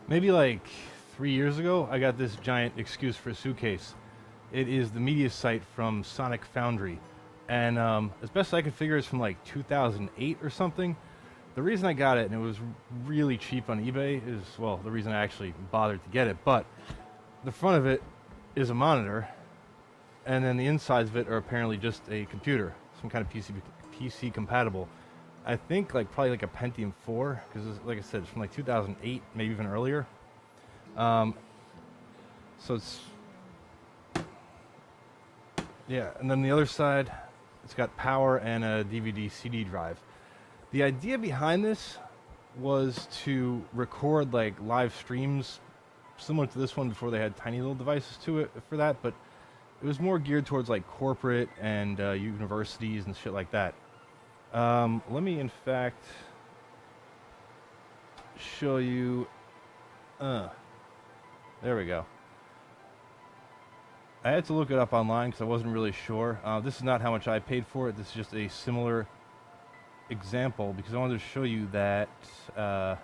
Maybe like 3 years ago, I got this giant excuse for a suitcase. It is the Mediasite from Foundry. And as best I could figure, it's from like 2008 or something. The reason I got it, and it was really cheap on eBay, is, well, the reason I actually bothered to get it. But the front of it is a monitor, and then the insides of it are apparently just a computer, some kind of PC compatible. I think like probably like a Pentium 4, because like I said, it's from like 2008, maybe even earlier. So it's, yeah, and then the other side, it's got power and a DVD CD drive. The idea behind this was to record like live streams similar to this one before they had tiny little devices to it for that, but it was more geared towards like corporate and universities and shit like that. Let me in fact show you. There we go. I had to look it up online because I wasn't really sure. This is not how much I paid for it. This is just a similar example because I wanted to show you that, if I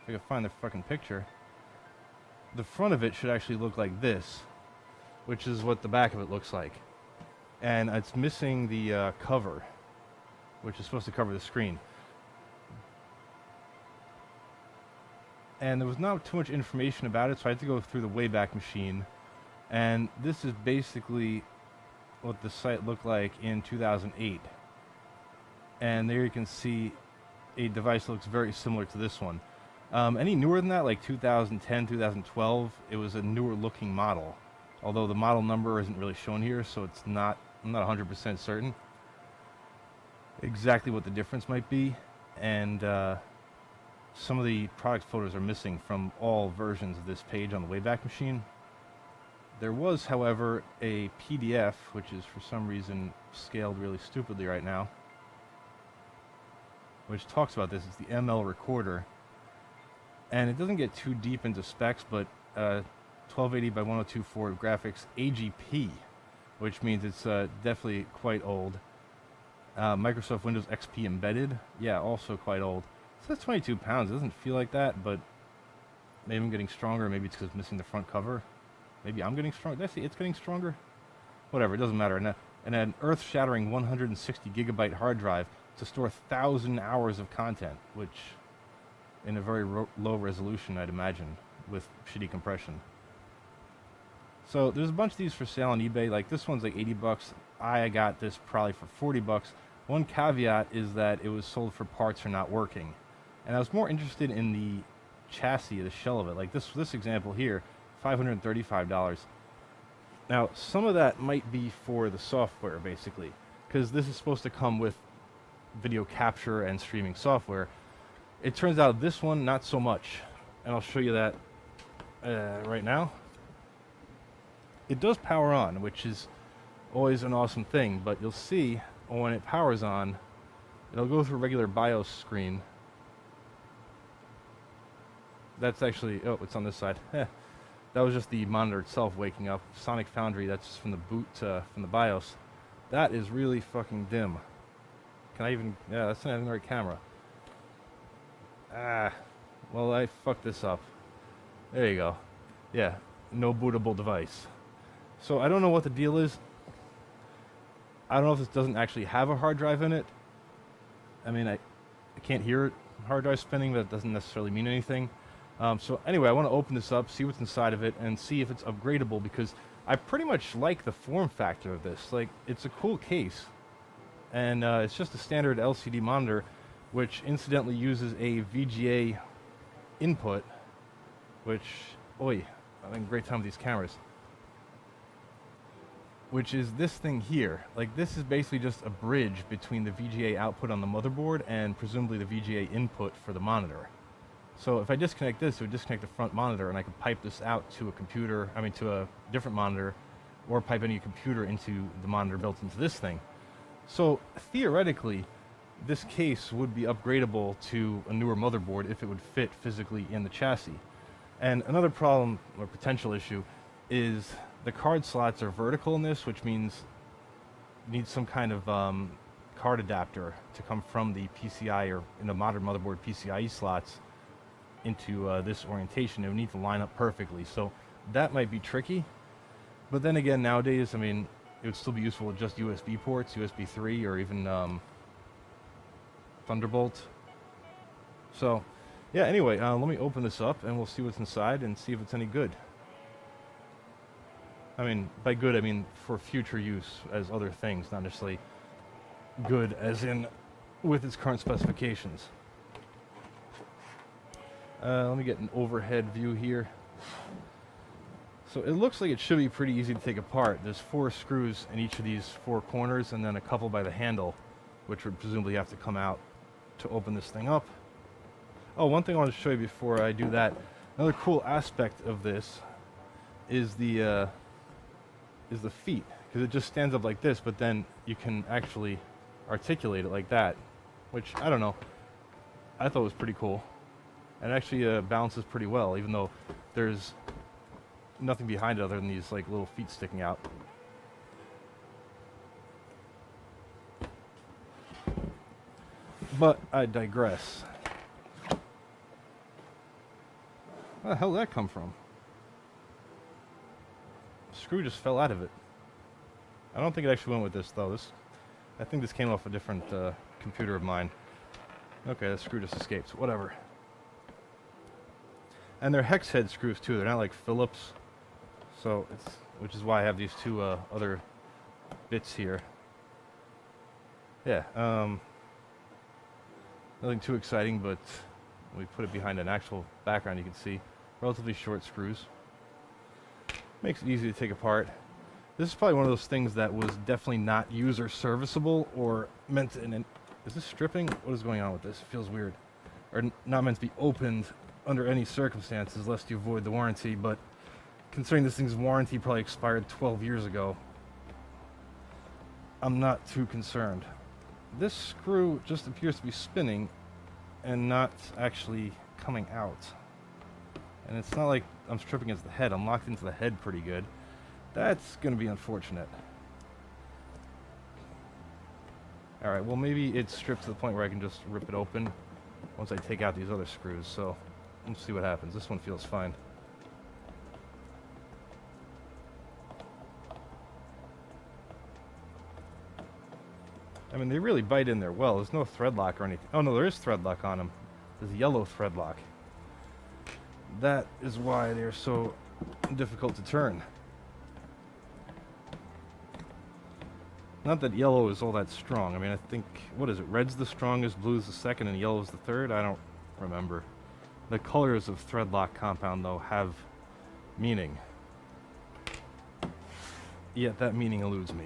can find the fucking picture, the front of it should actually look like this, which is what the back of it looks like. And it's missing the cover, which is supposed to cover the screen. And there was not too much information about it, so I had to go through the Wayback Machine. And this is basically what the site looked like in 2008. And there you can see a device that looks very similar to this one. Any newer than that, like 2010, 2012, it was a newer looking model. Although the model number isn't really shown here, so it's not, I'm not 100% certain exactly what the difference might be. And some of the product photos are missing from all versions of this page on the Wayback Machine. There was, however, a PDF, which is for some reason scaled really stupidly right now, which talks about this. It's the ML recorder. And it doesn't get too deep into specs, but 1280 by 1024 graphics AGP, which means it's definitely quite old. Microsoft Windows XP embedded, yeah, also quite old. So that's 22 pounds. It doesn't feel like that, but maybe I'm getting stronger. Maybe it's because it's missing the front cover. Maybe I'm getting stronger. Did I see it's getting stronger? Whatever, it doesn't matter. And an earth-shattering 160 gigabyte hard drive to store 1,000 hours of content, which in a very low resolution, I'd imagine, with shitty compression. So there's a bunch of these for sale on eBay. Like this one's like 80 bucks. I got this probably for 40 bucks. One caveat is that it was sold for parts or not working. And I was more interested in the chassis, the shell of it. Like this example here, $535. Now, some of that might be for the software, basically, because this is supposed to come with video capture and streaming software. It turns out this one, not so much. And I'll show you that right now. It does power on, which is always an awesome thing, but you'll see when it powers on, it'll go through a regular BIOS screen. That's actually, oh, it's on this side. That was just the monitor itself waking up. Sonic Foundry, that's from the boot, from the BIOS. That is really fucking dim. Can I even, yeah, that's not even the right camera. Well, I fucked this up. There you go. Yeah, no bootable device. So I don't know what the deal is. I don't know if this doesn't actually have a hard drive in it. I mean, I can't hear it, hard drive spinning, but it doesn't necessarily mean anything. So anyway, I want to open this up, see what's inside of it, and see if it's upgradable, because I pretty much like the form factor of this. Like, it's a cool case, and it's just a standard LCD monitor, which incidentally uses a VGA input, which, oi, I'm having a great time with these cameras, which is this thing here. Like, this is basically just a bridge between the VGA output on the motherboard and presumably the VGA input for the monitor. So if I disconnect this, it would disconnect the front monitor, and I could pipe this out to a computer, I mean to a different monitor, or pipe any computer into the monitor built into this thing. So theoretically, this case would be upgradable to a newer motherboard if it would fit physically in the chassis. And another problem, or potential issue, is the card slots are vertical in this, which means you need some kind of card adapter to come from the PCI, or in the modern motherboard PCIe slots, into this orientation. It would need to line up perfectly. So that might be tricky. But then again, nowadays, I mean, it would still be useful with just USB ports, USB 3, or even Thunderbolt. So, yeah, anyway, let me open this up and we'll see what's inside and see if it's any good. I mean, by good, I mean for future use as other things, not necessarily good as in with its current specifications. Let me get an overhead view here. So it looks like it should be pretty easy to take apart. There's 4 screws in each of these 4 corners and then a couple by the handle, which would presumably have to come out to open this thing up. Oh, one thing I want to show you before I do that. Another cool aspect of this is the feet, because it just stands up like this, but then you can actually articulate it like that, which, I don't know, I thought was pretty cool. And actually balances pretty well, even though there's nothing behind it other than these like little feet sticking out. But I digress. Where the hell did that come from? The screw just fell out of it. I don't think it actually went with this though. I think this came off a different computer of mine. Okay, the screw just escaped. Whatever. And they're hex head screws too. They're not like Phillips. So which is why I have these 2 other bits here. Yeah. Nothing too exciting, but when we put it behind an actual background, you can see relatively short screws. Makes it easy to take apart. This is probably one of those things that was definitely not user serviceable or meant to... Is this stripping? What is going on with this? It feels weird. Or not meant to be opened under any circumstances, lest you avoid the warranty, but considering this thing's warranty probably expired 12 years ago, I'm not too concerned. This screw just appears to be spinning and not actually coming out. And it's not like I'm stripping against the head. I'm locked into the head pretty good. That's going to be unfortunate. Alright, well maybe it's stripped to the point where I can just rip it open once I take out these other screws. So, let's see what happens. This one feels fine. I mean, they really bite in there well. There's no thread lock or anything. Oh no, there is thread lock on them. There's yellow thread lock. That is why they're so difficult to turn. Not that yellow is all that strong. I mean, I think, what is it? Red's the strongest, blue's the second, and yellow's the third? I don't remember. The colors of thread lock compound, though, have meaning. Yet that meaning eludes me.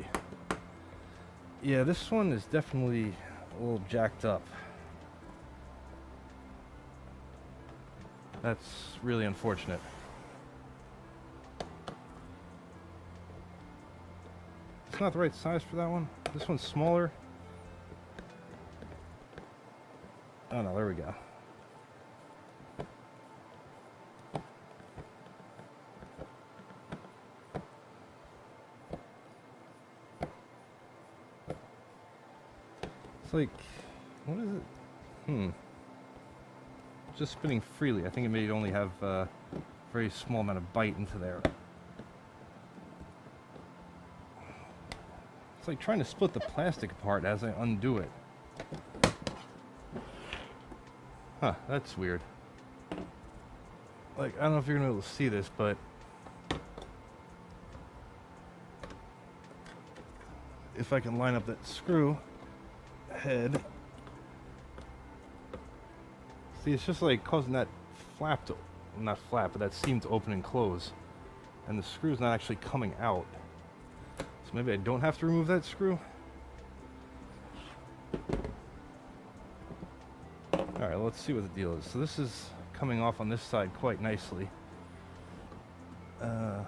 Yeah, this one is definitely a little jacked up. That's really unfortunate. It's not the right size for that one. This one's smaller. Oh no, there we go. It's like, what is it? Just spinning freely. I think it may only have a very small amount of bite into there. It's like trying to split the plastic apart as I undo it. Huh, that's weird. Like, I don't know if you're gonna be able to see this, but if I can line up that screw head. See, it's just like causing that flap to, not flap, but that seam to open and close. And the screw's not actually coming out. So maybe I don't have to remove that screw. Alright, let's see what the deal is. So this is coming off on this side quite nicely. No,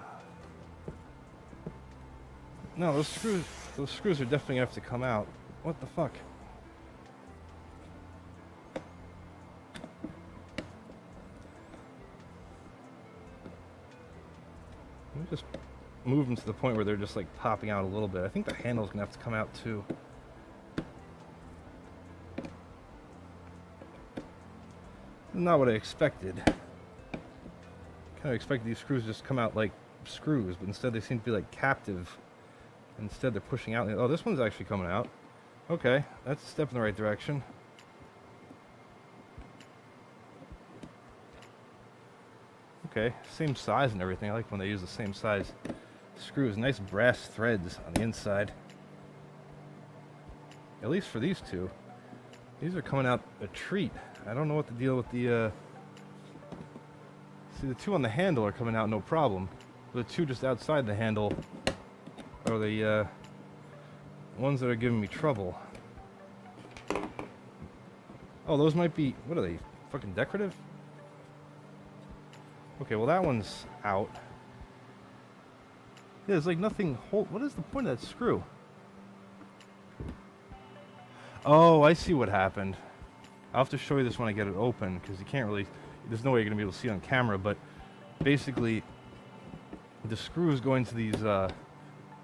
those screws are definitely gonna have to come out. What the fuck? Let me just move them to the point where they're just like popping out a little bit. I think the handle's gonna have to come out too. not what I expected. Kind of expected these screws just come out like screws, but instead they seem to be like captive. Instead they're pushing out. Oh, this one's actually coming out. Okay, that's a step in the right direction. Okay, same size and everything. I like when they use the same size screws. Nice brass threads on the inside. At least for these two. These are coming out a treat. I don't know what the deal with the, see, the two on the handle are coming out no problem. The two just outside the handle are the, ones that are giving me trouble. Oh, those might be, what are they, fucking decorative? Okay, well that one's out. Yeah, there's like nothing, what is the point of that screw? Oh, I see what happened. I'll have to show you this when I get it open, because you can't really, there's no way you're going to be able to see it on camera, but basically the screws go into these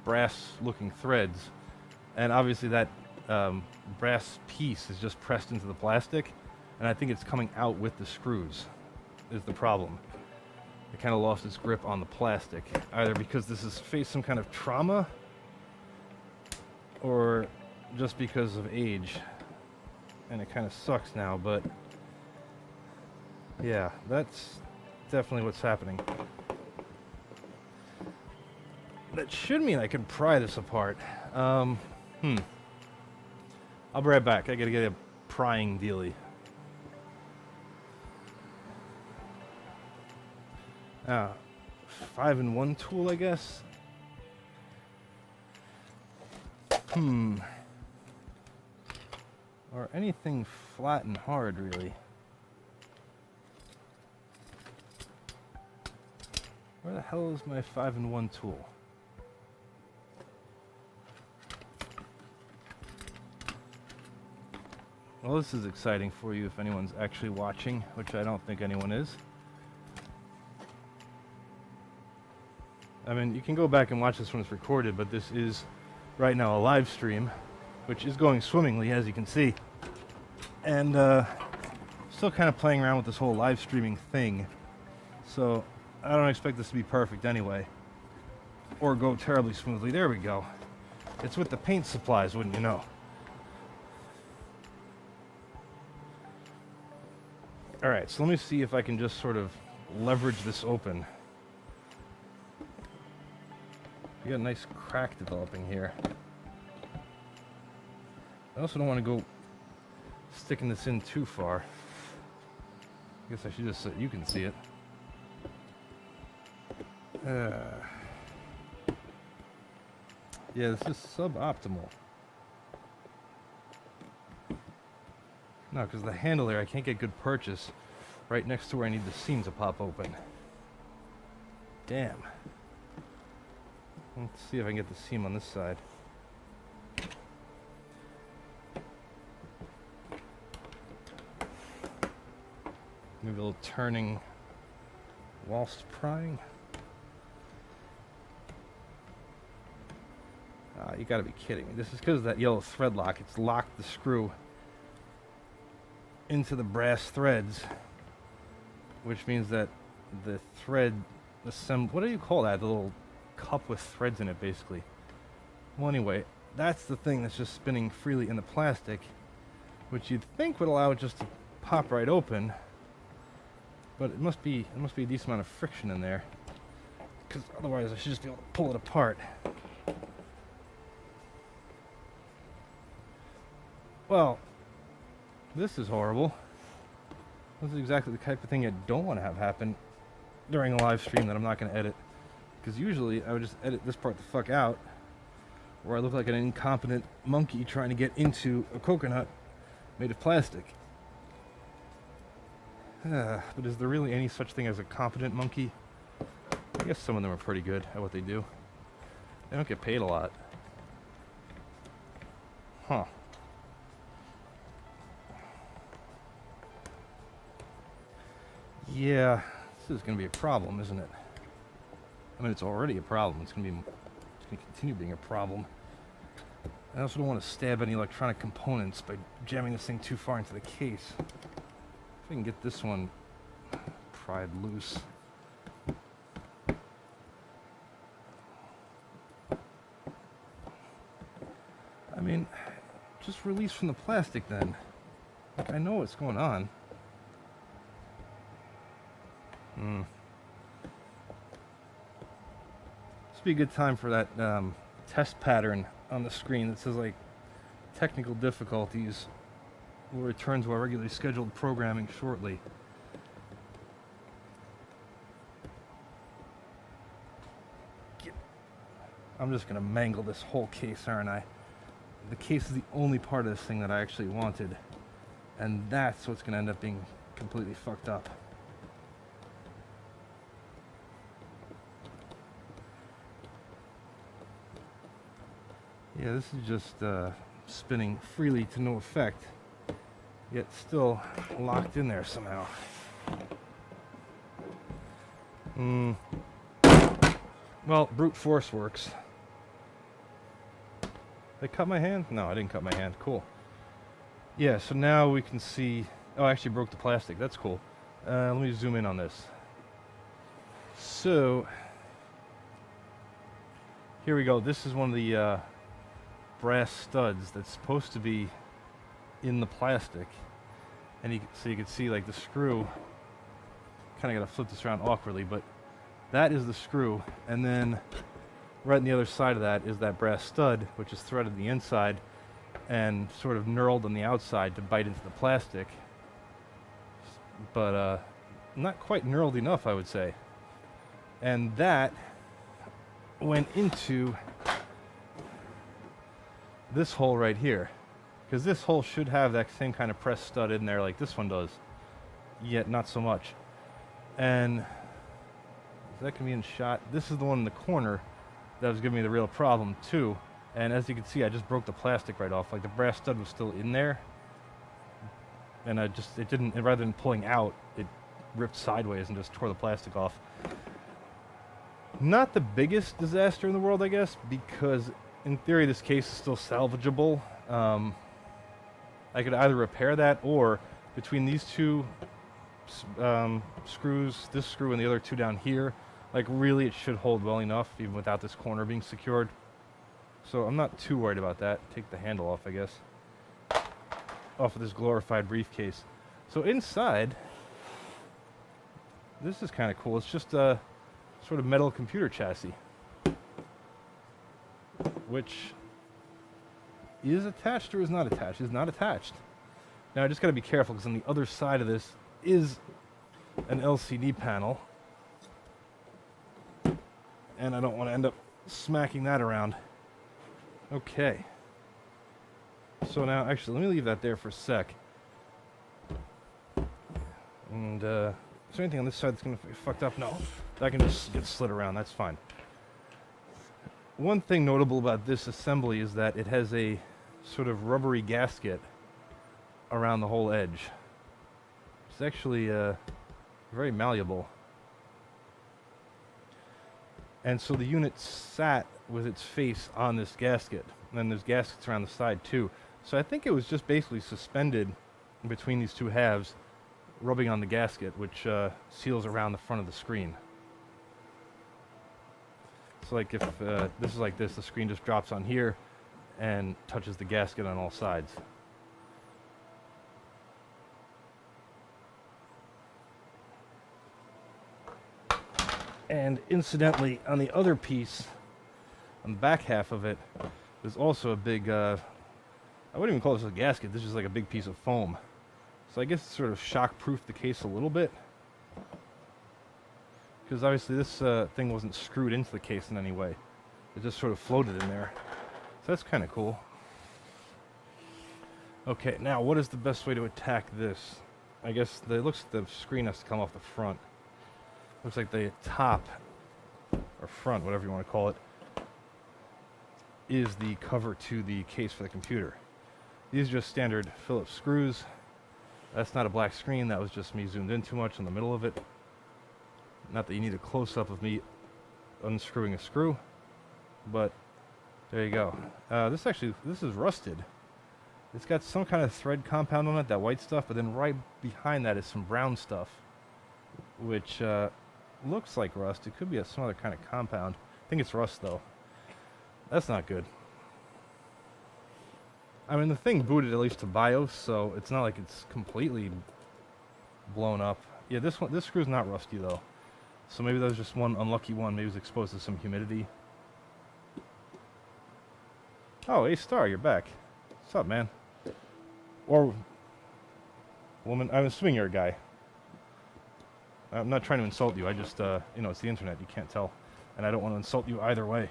brass looking threads, and obviously that brass piece is just pressed into the plastic, and I think it's coming out with the screws is the problem. It kind of lost its grip on the plastic, either because this has faced some kind of trauma or just because of age, and it kind of sucks now, but yeah, that's definitely what's happening. That should mean I can pry this apart. I'll be right back. I gotta get a prying dealie. 5-in-1 tool, I guess. Or anything flat and hard, really. Where the hell is my 5-in-1 tool? Well, this is exciting for you if anyone's actually watching, which I don't think anyone is. I mean, you can go back and watch this when it's recorded, but this is right now a live stream, which is going swimmingly, as you can see. And still kind of playing around with this whole live streaming thing. So I don't expect this to be perfect anyway, or go terribly smoothly. There we go. It's with the paint supplies, wouldn't you know? Alright, so let me see if I can just sort of leverage this open. We got a nice crack developing here. I also don't want to go sticking this in too far. I guess I should just so you can see it. Yeah, this is suboptimal. No, because the handle there, I can't get good purchase right next to where I need the seam to pop open. Damn. Let's see if I can get the seam on this side. Maybe a little turning whilst prying. You gotta be kidding me. This is because of that yellow thread lock. It's locked the screw into the brass threads, which means that the thread what do you call that? The little cup with threads in it, basically. Well, anyway, that's the thing that's just spinning freely in the plastic, which you'd think would allow it just to pop right open, but it must be a decent amount of friction in there, because otherwise I should just be able to pull it apart. Well, this is horrible. This is exactly the type of thing I don't want to have happen during a live stream that I'm not going to edit. Because usually I would just edit this part the fuck out, or I look like an incompetent monkey trying to get into a coconut made of plastic. But is there really any such thing as a competent monkey? I guess some of them are pretty good at what they do. They don't get paid a lot. Huh. Yeah, this is going to be a problem, isn't it? I mean, it's already a problem. It's going to continue being a problem. I also don't want to stab any electronic components by jamming this thing too far into the case. I can get this one pried loose. I mean, just release from the plastic then. Like, I know what's going on. This would be a good time for that test pattern on the screen that says, like, technical difficulties. We'll return to our regularly scheduled programming shortly. I'm just going to mangle this whole case, aren't I? The case is the only part of this thing that I actually wanted. And that's what's going to end up being completely fucked up. Yeah, this is just spinning freely to no effect, yet still locked in there somehow. Well, brute force works. Did I cut my hand? No, I didn't cut my hand. Cool. Yeah, so now we can see... Oh, I actually broke the plastic. That's cool. Let me zoom in on this. So, here we go. This is one of the brass studs that's supposed to be in the plastic. And so you can see, like, the screw... Kind of got to flip this around awkwardly, but that is the screw. And then right on the other side of that is that brass stud, which is threaded on the inside and sort of knurled on the outside to bite into the plastic. But not quite knurled enough, I would say. And that went into this hole right here. Because this hole should have that same kind of press stud in there like this one does. Yet not so much. And that can be in shot. This is the one in the corner that was giving me the real problem too. And as you can see, I just broke the plastic right off. Like, the brass stud was still in there. And it didn't, rather than pulling out, it ripped sideways and just tore the plastic off. Not the biggest disaster in the world, I guess, because in theory this case is still salvageable. I could either repair that, or between these two screws, this screw and the other two down here, like, really it should hold well enough even without this corner being secured. So I'm not too worried about that. Take the handle off, I guess. Off of this glorified briefcase. So inside, this is kind of cool. It's just a sort of metal computer chassis, which is attached or is not attached. Is not attached. Now I just got to be careful, because on the other side of this is an LCD panel, and I don't want to end up smacking that around. Okay. So now, actually, let me leave that there for a sec. And, is there anything on this side that's going to be fucked up? No. That can just get slid around. That's fine. One thing notable about this assembly is that it has a sort of rubbery gasket around the whole edge. It's actually very malleable. And so the unit sat with its face on this gasket. And then there's gaskets around the side too. So I think it was just basically suspended between these two halves, rubbing on the gasket, which seals around the front of the screen. So like if this is like this, the screen just drops on here and touches the gasket on all sides. And incidentally, on the other piece, on the back half of it, there's also a big, I wouldn't even call this a gasket, this is like a big piece of foam. So I guess it sort of shock-proofed the case a little bit. Because obviously this thing wasn't screwed into the case in any way. It just sort of floated in there. So that's kind of cool. Okay, now what is the best way to attack this? I guess it looks like the screen has to come off the front. Looks like the top, or front, whatever you want to call it, is the cover to the case for the computer. These are just standard Phillips screws. That's not a black screen, that was just me zoomed in too much in the middle of it. Not that you need a close-up of me unscrewing a screw, but there you go. This is rusted. It's got some kind of thread compound on it, that white stuff, but then right behind that is some brown stuff, which looks like rust. It could be some other kind of compound. I think it's rust, though. That's not good. I mean, the thing booted at least to BIOS, so it's not like it's completely blown up. Yeah, this screw's not rusty, though. So maybe that was just one unlucky one. Maybe it was exposed to some humidity. Oh, A-Star, you're back. What's up, man? Or woman. I'm assuming you're a guy. I'm not trying to insult you. I just, you know, it's the internet. You can't tell. And I don't want to insult you either way.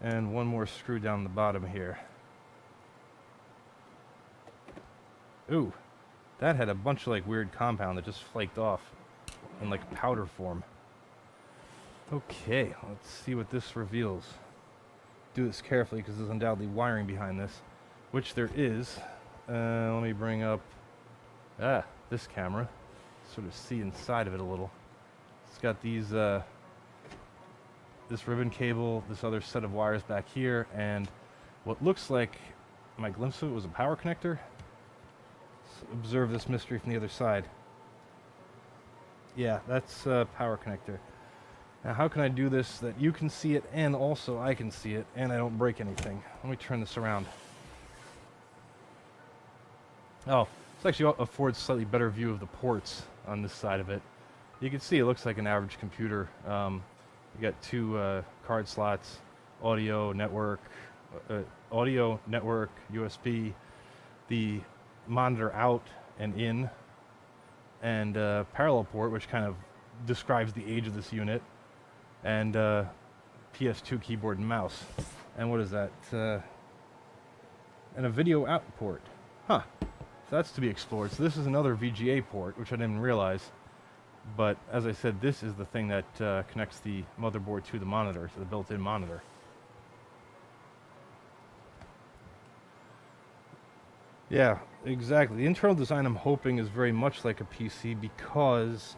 And one more screw down the bottom here. Ooh, that had a bunch of like weird compound that just flaked off in like powder form. Okay, let's see what this reveals. Do this carefully because there's undoubtedly wiring behind this, which there is. Let me bring up this camera, sort of see inside of it a little. It's got these this ribbon cable, this other set of wires back here, and what looks like my glimpse of it was a power connector. Let's observe this mystery from the other side. Yeah, that's a power connector. Now, how can I do this that you can see it and also I can see it and I don't break anything? Let me turn this around. Oh, this actually affords a slightly better view of the ports on this side of it. You can see it looks like an average computer. You got two card slots, audio network, USB, the monitor out and in, and parallel port, which kind of describes the age of this unit, and PS2 keyboard and mouse. And what is that? And a video out port. Huh. So that's to be explored. So this is another VGA port, which I didn't realize. But as I said, this is the thing that connects the motherboard to the monitor, to the built-in monitor. Yeah, exactly. The internal design, I'm hoping, is very much like a PC because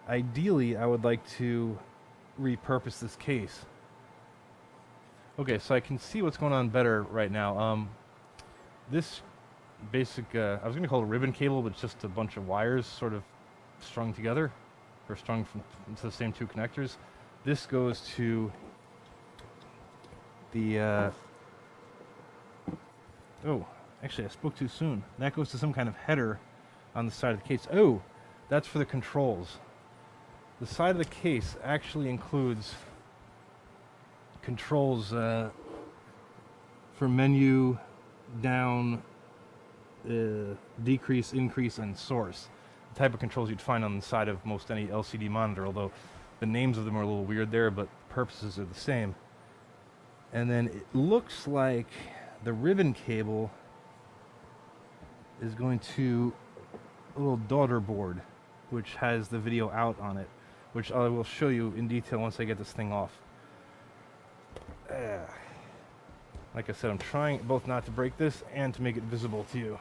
ideally I would like to repurpose this case. Okay, so I can see what's going on better right now. This basic, I was going to call it a ribbon cable, but it's just a bunch of wires sort of strung together, or strung to the same two connectors. This goes to the, oh, actually I spoke too soon. That goes to some kind of header on the side of the case. Oh, that's for the controls. The side of the case actually includes controls for menu, down, decrease, increase, and source. The type of controls you'd find on the side of most any LCD monitor, although the names of them are a little weird there, but the purposes are the same. And then it looks like the ribbon cable is going to a little daughter board, which has the video out on it, which I will show you in detail once I get this thing off. Like I said, I'm trying both not to break this and to make it visible to you.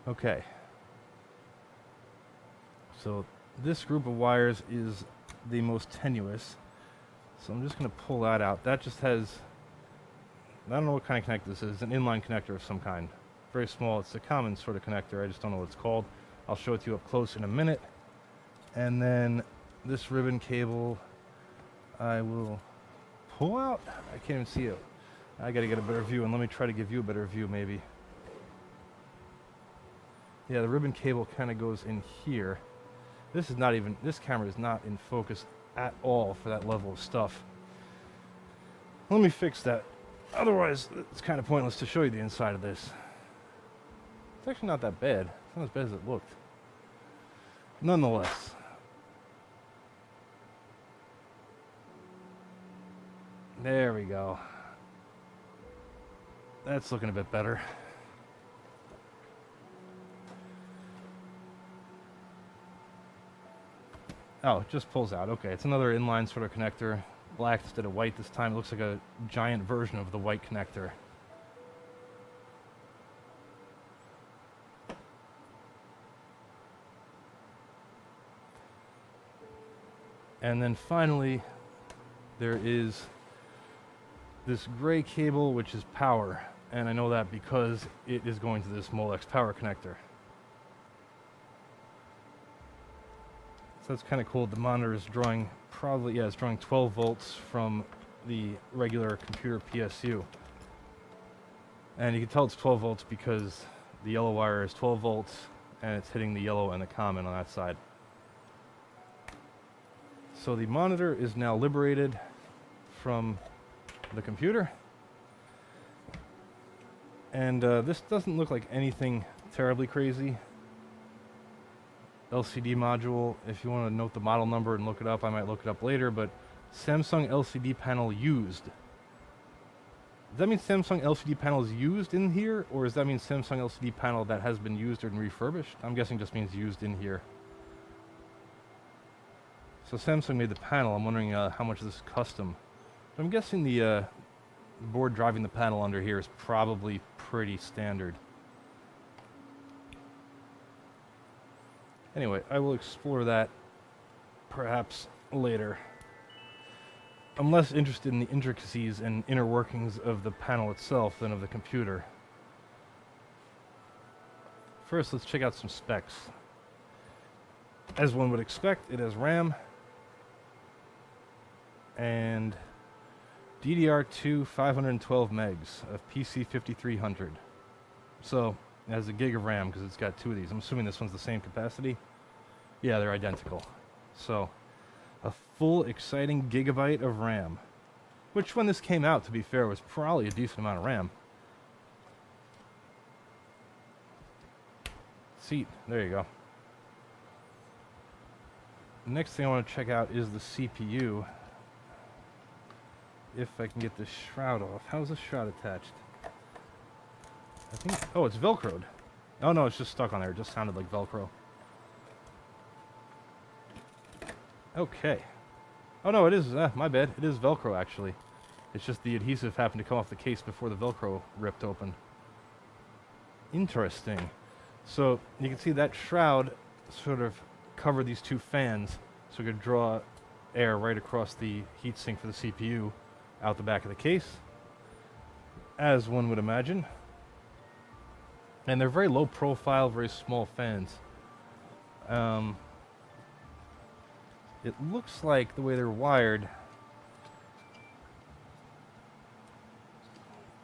Okay. So this group of wires is the most tenuous. So I'm just going to pull that out. That just has, I don't know what kind of connector this is. It's an inline connector of some kind. Very small. It's a common sort of connector. I just don't know what it's called. I'll show it to you up close in a minute. And then this ribbon cable I will pull out. I can't even see it. I got to get a better view, and let me try to give you a better view maybe. Yeah, the ribbon cable kind of goes in here. This is not even, this camera is not in focus at all for that level of stuff. Let me fix that. Otherwise, it's kind of pointless to show you the inside of this. It's actually not that bad. It's not as bad as it looked. Nonetheless. There we go. That's looking a bit better. Oh, it just pulls out. Okay, it's another inline sort of connector. Black instead of white this time. It looks like a giant version of the white connector. And then finally, there is this gray cable, which is power, and I know that because it is going to this Molex power connector. So that's kind of cool. The monitor is drawing it's drawing 12 volts from the regular computer PSU. And you can tell it's 12 volts because the yellow wire is 12 volts and it's hitting the yellow and the common on that side. So the monitor is now liberated from the computer. And this doesn't look like anything terribly crazy. LCD module, if you want to note the model number and look it up, I might look it up later, but Samsung LCD panel used. Does that mean Samsung LCD panel is used in here, or does that mean Samsung LCD panel that has been used and refurbished? I'm guessing just means used in here. So Samsung made the panel. I'm wondering how much this is custom. But I'm guessing the board driving the panel under here is probably pretty standard. Anyway, I will explore that perhaps later. I'm less interested in the intricacies and inner workings of the panel itself than of the computer. First, let's check out some specs. As one would expect, it has RAM and DDR2 512 megs of PC 5300. So, it has a gig of RAM because it's got two of these. I'm assuming this one's the same capacity. Yeah, they're identical. So, a full exciting gigabyte of RAM. Which, when this came out, to be fair, was probably a decent amount of RAM. Seat, there you go. The next thing I want to check out is the CPU. If I can get this shroud off. How's this shroud attached? I think, oh, it's Velcroed. Oh no, it's just stuck on there. It just sounded like Velcro. Okay. Oh no, it is, my bad. It is Velcro actually. It's just the adhesive happened to come off the case before the Velcro ripped open. Interesting. So you can see that shroud sort of covered these two fans so we could draw air right across the heatsink for the CPU out the back of the case, as one would imagine. And they're very low profile, very small fans. It looks like the way they're wired,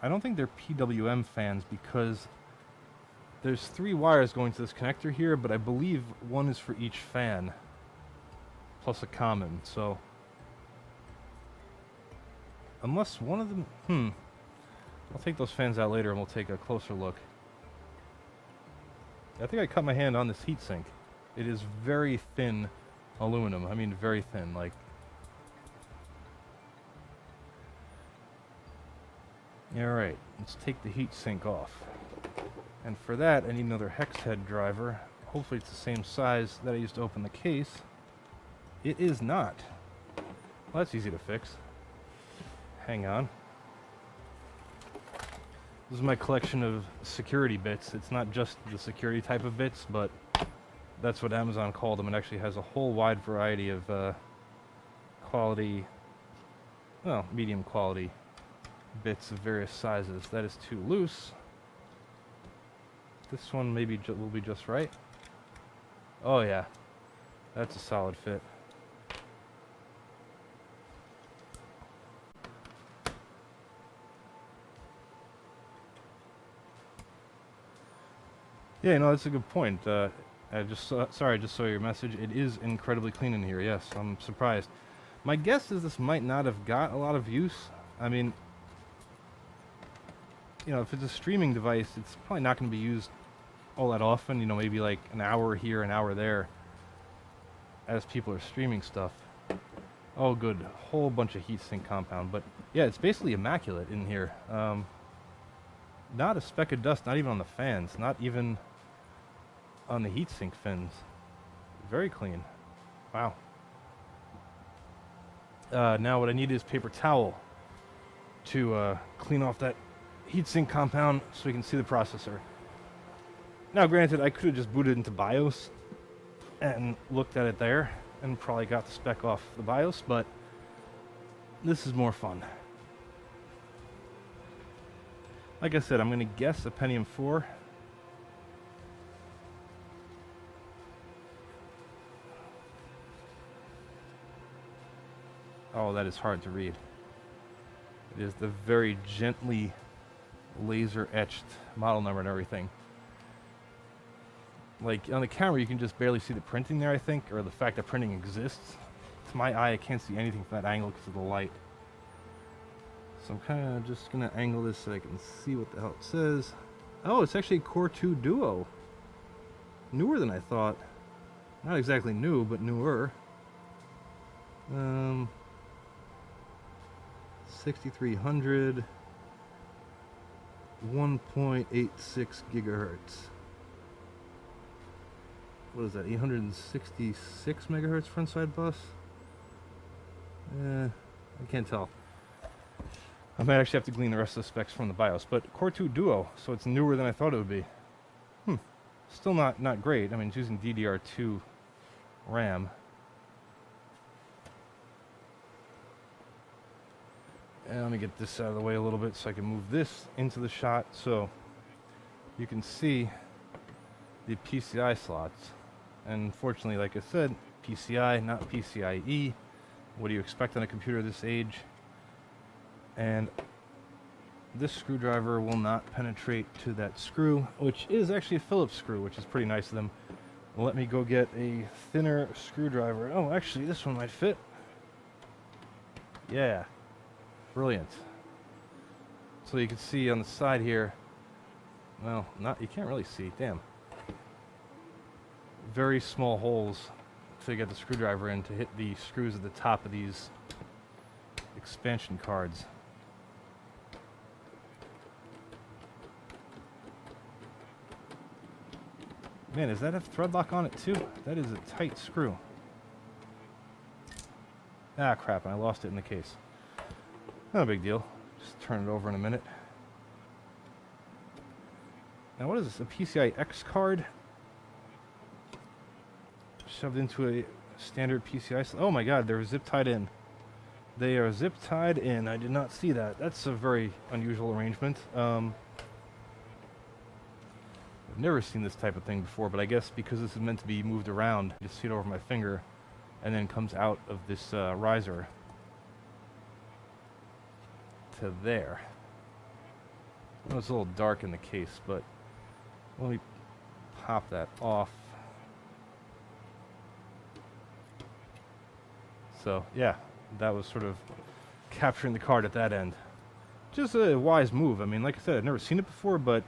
I don't think they're PWM fans because there's 3 wires going to this connector here, but I believe one is for each fan, plus a common, so unless one of them, I'll take those fans out later and we'll take a closer look. I think I cut my hand on this heatsink. It is very thin aluminum. I mean, very thin. Like, alright, let's take the heatsink off. And for that, I need another hex head driver. Hopefully it's the same size that I used to open the case. It is not. Well, that's easy to fix. Hang on. This is my collection of security bits. It's not just the security type of bits, but that's what Amazon called them. It actually has a whole wide variety of quality, well, medium quality bits of various sizes. That is too loose. This one maybe will be just right. Oh yeah, that's a solid fit. Yeah, no, that's a good point. I just saw your message. It is incredibly clean in here. Yes, I'm surprised. My guess is this might not have got a lot of use. I mean, you know, if it's a streaming device, it's probably not going to be used all that often. You know, maybe like an hour here, an hour there, as people are streaming stuff. Oh, good. A whole bunch of heatsink compound. But yeah, it's basically immaculate in here. Not a speck of dust, not even on the fans, not even on the heatsink fins. Very clean. Wow. Now what I need is paper towel to clean off that heatsink compound so we can see the processor. Now granted, I could have just booted into BIOS and looked at it there and probably got the spec off the BIOS, but This is more fun. Like I said, I'm going to guess a Pentium 4. Oh, that is hard to read. It is the very gently laser etched model number and everything. Like on the camera, you can just barely see the printing there, I think, or the fact that printing exists. To my eye, I can't see anything from that angle because of the light. So I'm kind of just going to angle this so I can see what the hell it says. Oh, it's actually Core 2 Duo. Newer than I thought. Not exactly new, but newer. 6300, 1.86 gigahertz. What is that? 866 megahertz frontside bus? I can't tell. I might actually have to glean the rest of the specs from the BIOS, but Core 2 Duo, so it's newer than I thought it would be. Still not great. I mean, it's using DDR2 RAM. And let me get this out of the way a little bit so I can move this into the shot so you can see the PCI slots. And fortunately, like I said, PCI, not PCIe. What do you expect on a computer this age? And this screwdriver will not penetrate to that screw, which is actually a Phillips screw, which is pretty nice of them. Let me go get a thinner screwdriver. Oh, actually, this one might fit. Yeah. Brilliant. So you can see on the side here, well, you can't really see, damn. Very small holes to get the screwdriver in to hit the screws at the top of these expansion cards. Man, does that have thread lock on it too? That is a tight screw. Ah, crap, I lost it in the case. Not a big deal. Just turn it over in a minute. Now, what is this? A PCI X card? Shoved into a standard PCI. Oh my god, they're zip tied in. They are zip tied in. I did not see that. That's a very unusual arrangement. I've never seen this type of thing before, but I guess because this is meant to be moved around, you just see it over my finger and then comes out of this riser to there. Well, it's a little dark in the case, but let me pop that off. So yeah, that was sort of capturing the card at that end. Just a wise move. I mean, like I said, I've never seen it before, but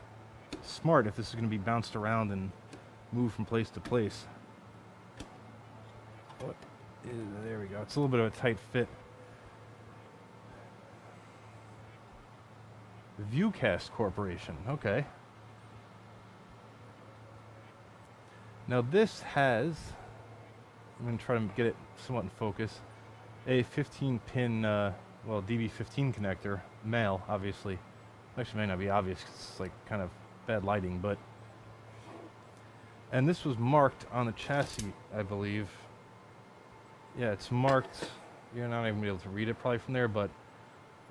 smart if this is going to be bounced around and moved from place to place. There we go. It's a little bit of a tight fit. Viewcast Corporation. Okay. Now this has, I'm going to try to get it somewhat in focus, a 15-pin, well, DB15 connector, male, obviously. Actually, may not be obvious because it's like kind of bad lighting, but... And this was marked on the chassis, I believe. Yeah, it's marked, you're not even going to be able to read it probably from there, but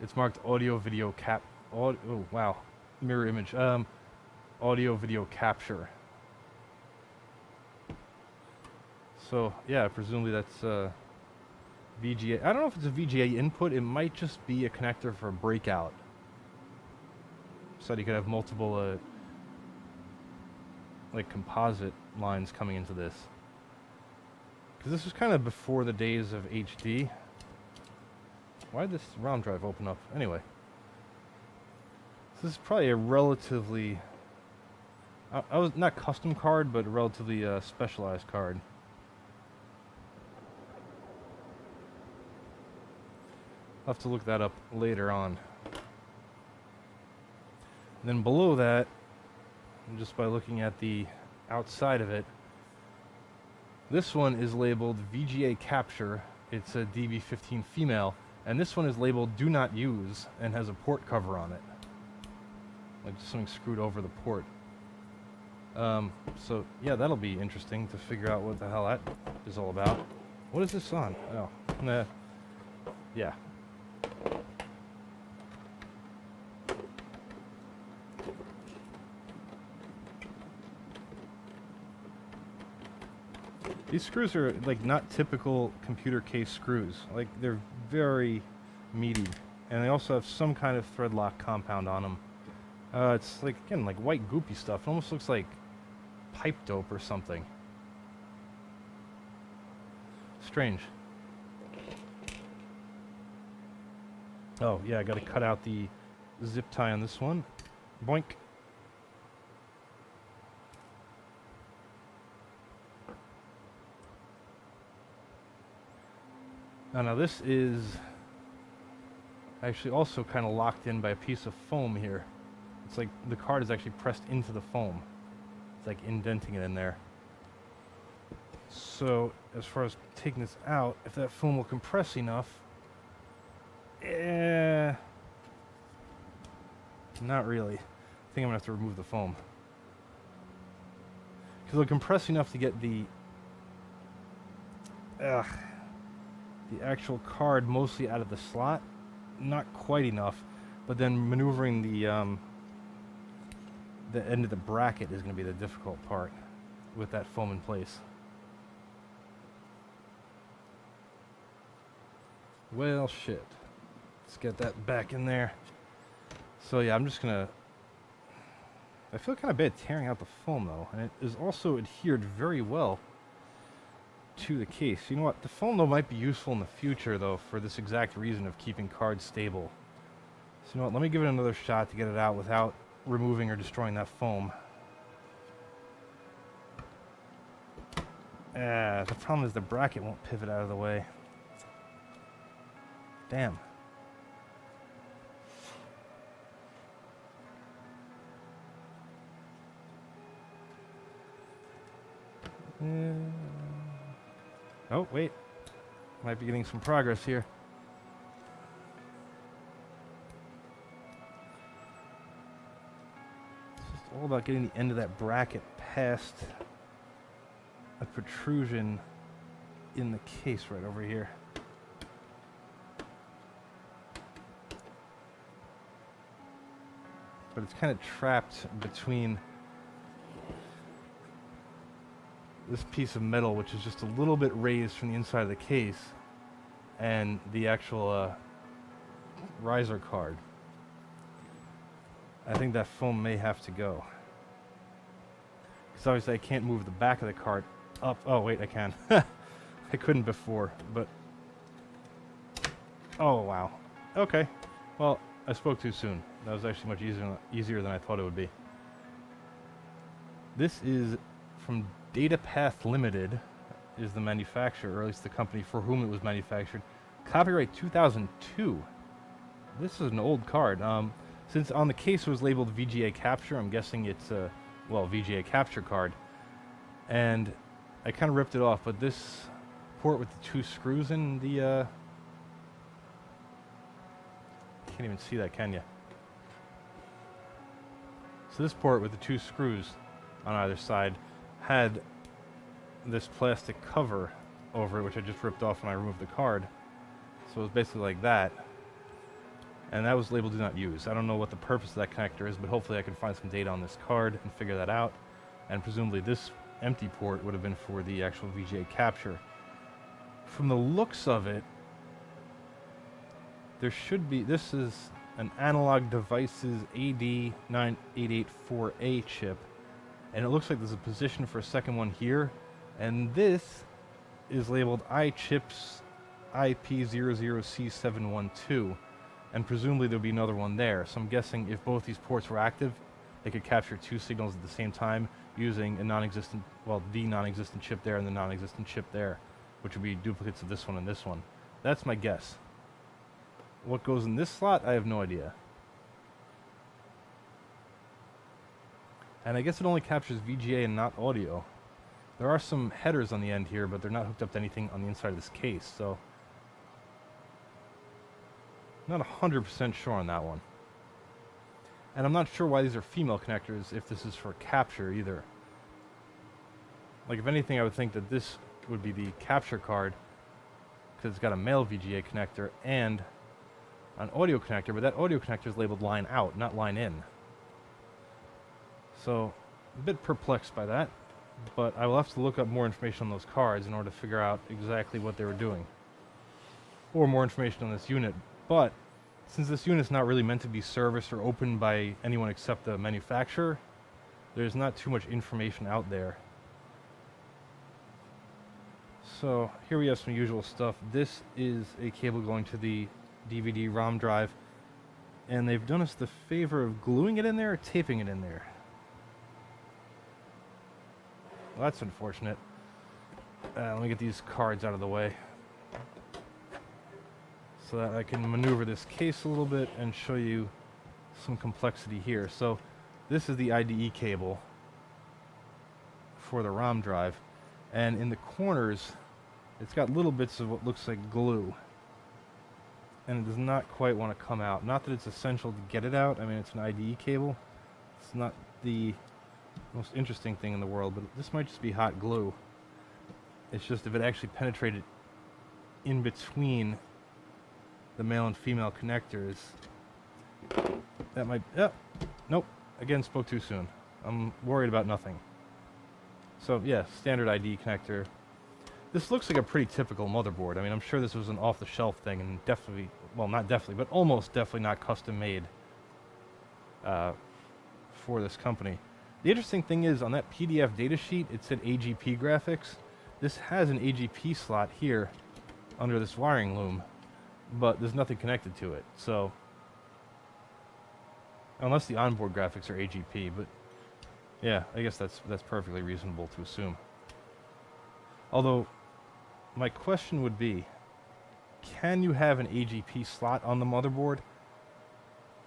it's marked audio video oh, wow, mirror image. Audio video capture. So, yeah, presumably that's VGA. I don't know if it's a VGA input. It might just be a connector for a breakout. So you could have multiple, like, composite lines coming into this. Because this was kind of before the days of HD. Why did this ROM drive open up? Anyway. This is probably a relatively... I was not custom card, but a relatively specialized card. I'll have to look that up later on. And then below that, just by looking at the outside of it, this one is labeled VGA Capture. It's a DB15 female. And this one is labeled Do Not Use and has a port cover on it. Like just something screwed over the port. So, yeah, that'll be interesting to figure out what the hell that is all about. What is this on? Oh, nah. Yeah. These screws are like not typical computer case screws. Like they're very meaty, and they also have some kind of thread lock compound on them. It's like, again, like white goopy stuff. It almost looks like pipe dope or something. Strange. Oh yeah, I gotta cut out the zip tie on this one. Boink. Now this is actually also kind of locked in by a piece of foam here. It's like the card is actually pressed into the foam. It's like indenting it in there. So as far as taking this out, if that foam will compress enough, not really. I think I'm gonna have to remove the foam. Because it'll compress enough to get the actual card mostly out of the slot. Not quite enough, but then maneuvering the end of the bracket is going to be the difficult part with that foam in place. Well, shit. Let's get that back in there. So yeah, I'm just gonna... I feel kind of bad tearing out the foam though, and it is also adhered very well to the case. You know what? The foam though might be useful in the future though for this exact reason of keeping cards stable. So you know what? Let me give it another shot to get it out without removing or destroying that foam. The problem is the bracket won't pivot out of the way. Damn. Oh, wait. Might be getting some progress here. It's just all about getting the end of that bracket past a protrusion in the case right over here. But it's kind of trapped between this piece of metal, which is just a little bit raised from the inside of the case, and the actual riser card. I think that foam may have to go. Because obviously I can't move the back of the card up. Oh, wait, I can. I couldn't before, but... Oh, wow. Okay. Well, I spoke too soon. That was actually much easier than I thought it would be. This is from DataPath Limited, is the manufacturer, or at least the company for whom it was manufactured. Copyright 2002. This is an old card. Since on the case it was labeled VGA Capture, I'm guessing it's a, well, VGA Capture card. And I kind of ripped it off, but this port with the two screws in the... Can't even see that, can you? So this port with the two screws on either side had this plastic cover over it, which I just ripped off when I removed the card. So it was basically like that. And that was labeled do not use. I don't know what the purpose of that connector is, but hopefully I can find some data on this card and figure that out. And presumably this empty port would have been for the actual VGA capture. From the looks of it, there should be, this is an Analog Devices AD9884A chip, and it looks like there's a position for a second one here, and this is labeled iChips IP00C712, and presumably there'll be another one there. So I'm guessing if both these ports were active, they could capture two signals at the same time using a non-existent, well, the non-existent chip there and the non-existent chip there, which would be duplicates of this one and this one. That's my guess. What goes in this slot, I have no idea. And I guess it only captures VGA and not audio. There are some headers on the end here, but they're not hooked up to anything on the inside of this case, so... I'm not 100% sure on that one. And I'm not sure why these are female connectors if this is for capture either. Like, if anything, I would think that this would be the capture card, because it's got a male VGA connector and on audio connector, but that audio connector is labeled line out, not line in. So, a bit perplexed by that, but I will have to look up more information on those cards in order to figure out exactly what they were doing. Or more information on this unit. But, since this unit is not really meant to be serviced or opened by anyone except the manufacturer, there's not too much information out there. So, here we have some usual stuff. This is a cable going to the DVD ROM drive, and they've done us the favor of gluing it in there or taping it in there. Well, that's unfortunate. Let me get these cards out of the way so that I can maneuver this case a little bit and show you some complexity here. So this is the IDE cable for the ROM drive, and in the corners it's got little bits of what looks like glue, and it does not quite want to come out. Not that it's essential to get it out. I mean, it's an IDE cable. It's not the most interesting thing in the world, but this might just be hot glue. It's just if it actually penetrated in between the male and female connectors, that might... Nope. Again, spoke too soon. I'm worried about nothing. So, yeah, standard ID connector. This looks like a pretty typical motherboard. I mean, I'm sure this was an off-the-shelf thing, and definitely... Well, not definitely, but almost definitely not custom-made for this company. The interesting thing is, on that PDF datasheet, it said AGP graphics. This has an AGP slot here under this wiring loom, but there's nothing connected to it. So, unless the onboard graphics are AGP, but yeah, I guess that's perfectly reasonable to assume. Although, my question would be, can you have an AGP slot on the motherboard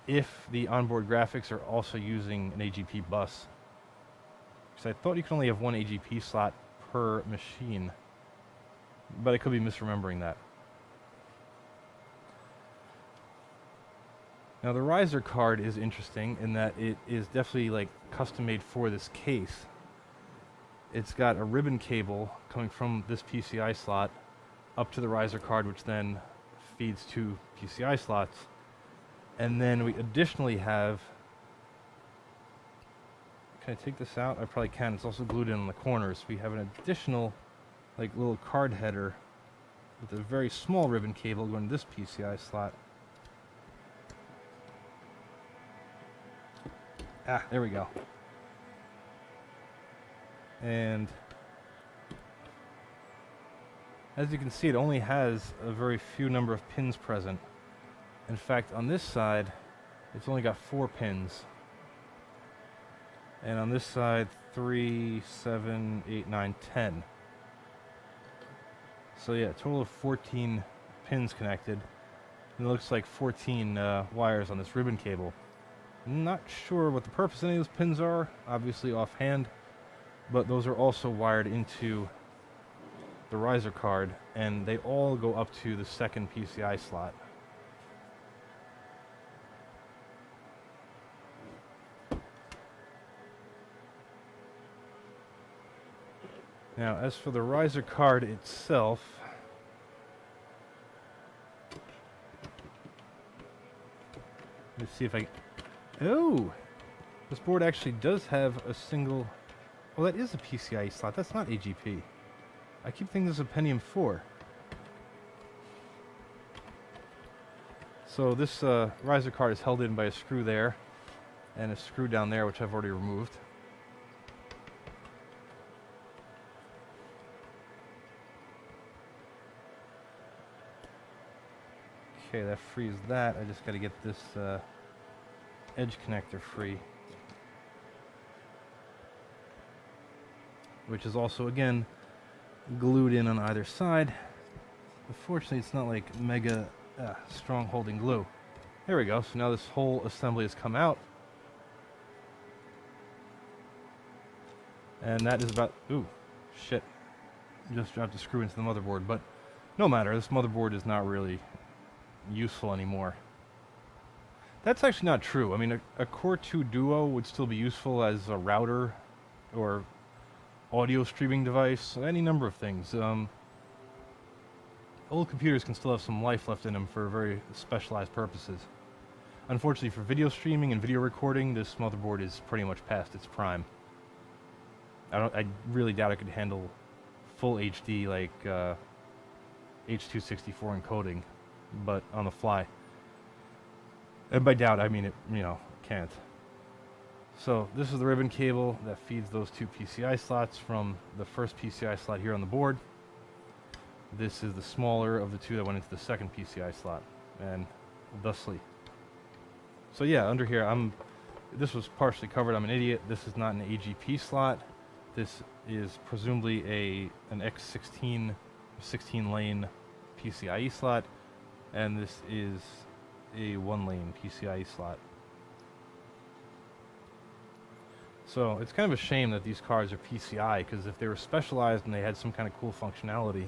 if the onboard graphics are also using an AGP bus? Because I thought you could only have one AGP slot per machine, but I could be misremembering that. Now the riser card is interesting in that it is definitely like custom made for this case. It's got a ribbon cable coming from this PCI slot up to the riser card, which then feeds two PCI slots. And then we additionally have... Can I take this out? I probably can. It's also glued in on the corners. We have an additional like little card header with a very small ribbon cable going to this PCI slot. Ah, there we go. And as you can see, it only has a very few number of pins present. In fact, on this side, it's only got 4 pins. And on this side, 3, 7, 8, 9, 10. So yeah, a total of 14 pins connected. And it looks like 14 wires on this ribbon cable. I'm not sure what the purpose of any of those pins are, obviously offhand, but those are also wired into the riser card, and they all go up to the second PCI slot. Now, as for the riser card itself, let's see if I... Oh! This board actually does have a single... Well, that is a PCIe slot. That's not AGP. I keep thinking this is a Pentium 4. So this riser card is held in by a screw there, and a screw down there, which I've already removed. Okay, that frees that. I just got to get this edge connector free, which is also, again, glued in on either side. Unfortunately, it's not like mega strong holding glue. There we go. So now this whole assembly has come out. And that is about... Ooh, shit. Just dropped a screw into the motherboard, but no matter. This motherboard is not really useful anymore. That's actually not true. I mean, a Core 2 Duo would still be useful as a router or audio streaming device, any number of things. old computers can still have some life left in them for very specialized purposes. Unfortunately, for video streaming and video recording, this motherboard is pretty much past its prime. I really doubt it could handle full HD like H.264 encoding, but on the fly. And by doubt, I mean it, can't. So this is the ribbon cable that feeds those two PCI slots from the first PCI slot here on the board. This is the smaller of the two that went into the second PCI slot, and thusly. So yeah, under here, this was partially covered. I'm an idiot. This is not an AGP slot. This is presumably an X16 16-lane PCIe slot, and this is a 1-lane PCIe slot. So it's kind of a shame that these cards are PCI, because if they were specialized and they had some kind of cool functionality,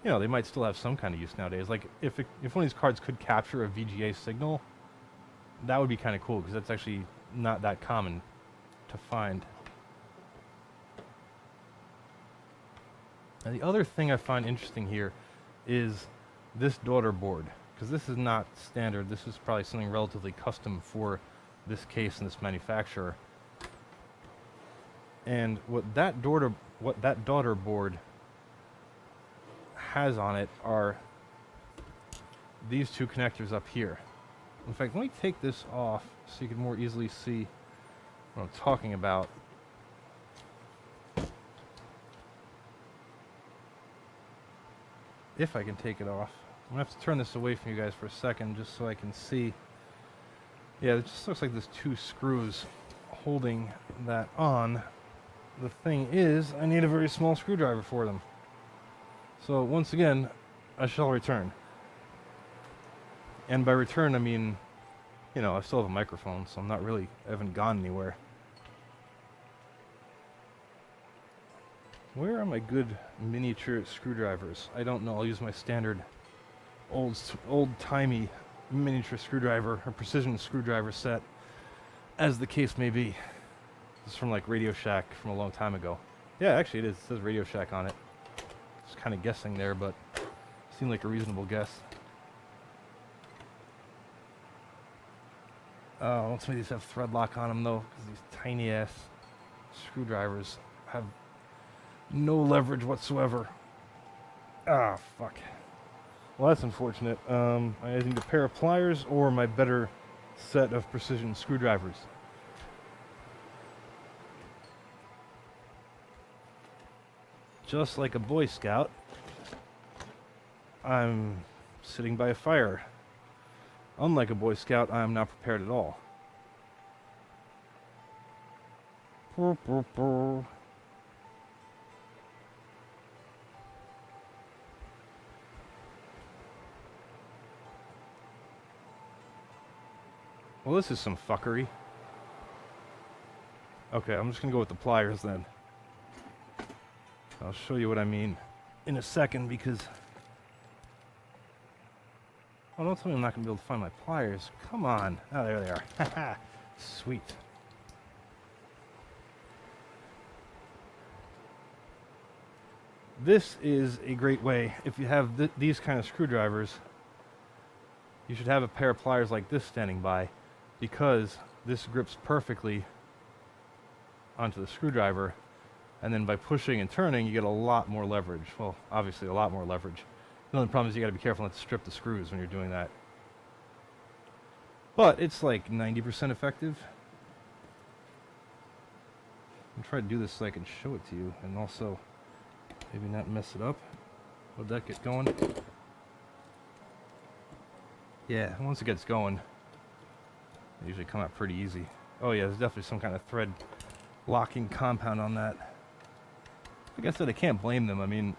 they might still have some kind of use nowadays. Like if one of these cards could capture a VGA signal, that would be kind of cool, because that's actually not that common to find. And the other thing I find interesting here is this daughter board, because this is not standard. This is probably something relatively custom for this case and this manufacturer. And what that daughter board has on it are these two connectors up here. In fact, let me take this off so you can more easily see what I'm talking about. If I can take it off. I'm going to have to turn this away from you guys for a second just so I can see. Yeah, it just looks like there's two screws holding that on. The thing is, I need a very small screwdriver for them. So once again, I shall return. And by return, I mean, I still have a microphone, so I haven't gone anywhere. Where are my good miniature screwdrivers? I don't know. I'll use my standard old-timey miniature screwdriver or precision screwdriver set, as the case may be. This is from like Radio Shack from a long time ago. Yeah, actually it is. It says Radio Shack on it. Just kind of guessing there, but it seemed like a reasonable guess. Some of these have thread lock on them though, because these tiny ass screwdrivers have no leverage whatsoever. Ah, fuck. Well, that's unfortunate. I either need a pair of pliers or my better set of precision screwdrivers. Just like a Boy Scout, I'm sitting by a fire. Unlike a Boy Scout, I am not prepared at all. Brr, brr, brr. Well, this is some fuckery. Okay, I'm just gonna go with the pliers then. I'll show you what I mean in a second, because... Oh, don't tell me I'm not gonna be able to find my pliers. Come on. Oh, there they are. Haha. Sweet. This is a great way. If you have these kind of screwdrivers, you should have a pair of pliers like this standing by, because this grips perfectly onto the screwdriver, and then by pushing and turning you get a lot more leverage. Well, obviously a lot more leverage. The only problem is you got to be careful not to strip the screws when you're doing that. But it's like 90% effective. I'll try to do this so I can show it to you, and also maybe not mess it up. Would that get going? Yeah, once it gets going, they usually come out pretty easy. Oh yeah, there's definitely some kind of thread locking compound on that. Like I said, I can't blame them. I mean,